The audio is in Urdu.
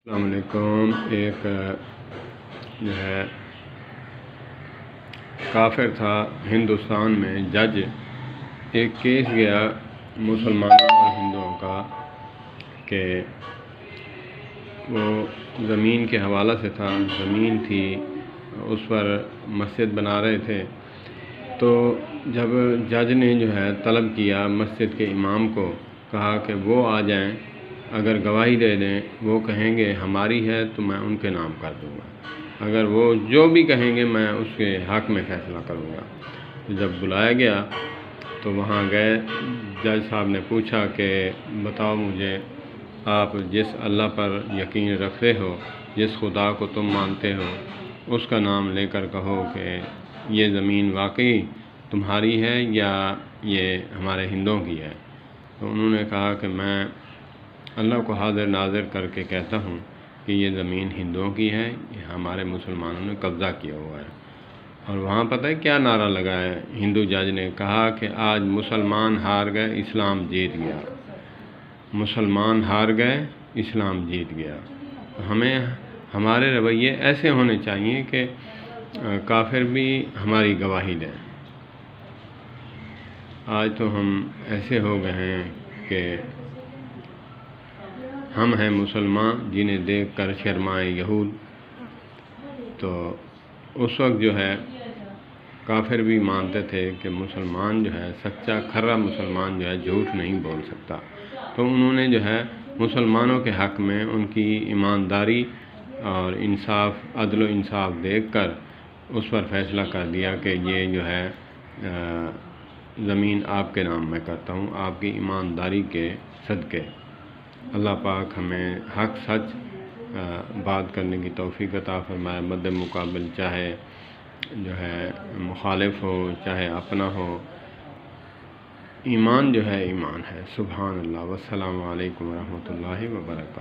السلام علیکم۔ ایک جو ہے کافر تھا ہندوستان میں، جج ایک کیس گیا مسلمانوں اور ہندوؤں کا کہ وہ زمین کے حوالہ سے تھا، زمین تھی اس پر مسجد بنا رہے تھے۔ تو جب جج نے جو ہے طلب کیا مسجد کے امام کو، کہا کہ وہ آ جائیں، اگر گواہی دے دیں، وہ کہیں گے ہماری ہے تو میں ان کے نام کر دوں گا، اگر وہ جو بھی کہیں گے میں اس کے حق میں فیصلہ کروں گا۔ جب بلایا گیا تو وہاں گئے، جج صاحب نے پوچھا کہ بتاؤ مجھے، آپ جس اللہ پر یقین رکھتے ہو، جس خدا کو تم مانتے ہو، اس کا نام لے کر کہو کہ یہ زمین واقعی تمہاری ہے یا یہ ہمارے ہندوؤں کی ہے۔ تو انہوں نے کہا کہ میں اللہ کو حاضر ناظر کر کے کہتا ہوں کہ یہ زمین ہندوؤں کی ہے، یہ ہمارے مسلمانوں نے قبضہ کیا ہوا ہے۔ اور وہاں پتہ ہے کیا نعرہ لگا ہے؟ ہندو جج نے کہا کہ آج مسلمان ہار گئے، اسلام جیت گیا۔ مسلمان ہار گئے، اسلام جیت گیا۔ ہمیں ہمارے رویے ایسے ہونے چاہیے کہ کافر بھی ہماری گواہی دیں۔ آج تو ہم ایسے ہو گئے ہیں کہ ہم ہیں مسلمان جنہیں دیکھ کر شرمائے یہود۔ تو اس وقت جو ہے کافر بھی مانتے تھے کہ مسلمان جو ہے سچا کھرا مسلمان جو ہے جھوٹ نہیں بول سکتا۔ تو انہوں نے جو ہے مسلمانوں کے حق میں ان کی ایمانداری اور انصاف، عدل و انصاف دیکھ کر اس پر فیصلہ کر دیا کہ یہ جو ہے زمین آپ کے نام میں کرتا ہوں، آپ کی ایمانداری کے صدقے۔ اللہ پاک ہمیں حق سچ بات کرنے کی توفیق عطا فرمائے، مد مقابل چاہے جو ہے مخالف ہو چاہے اپنا ہو، ایمان جو ہے ایمان ہے۔ سبحان اللہ، والسلام علیکم ورحمۃ اللہ وبرکاتہ۔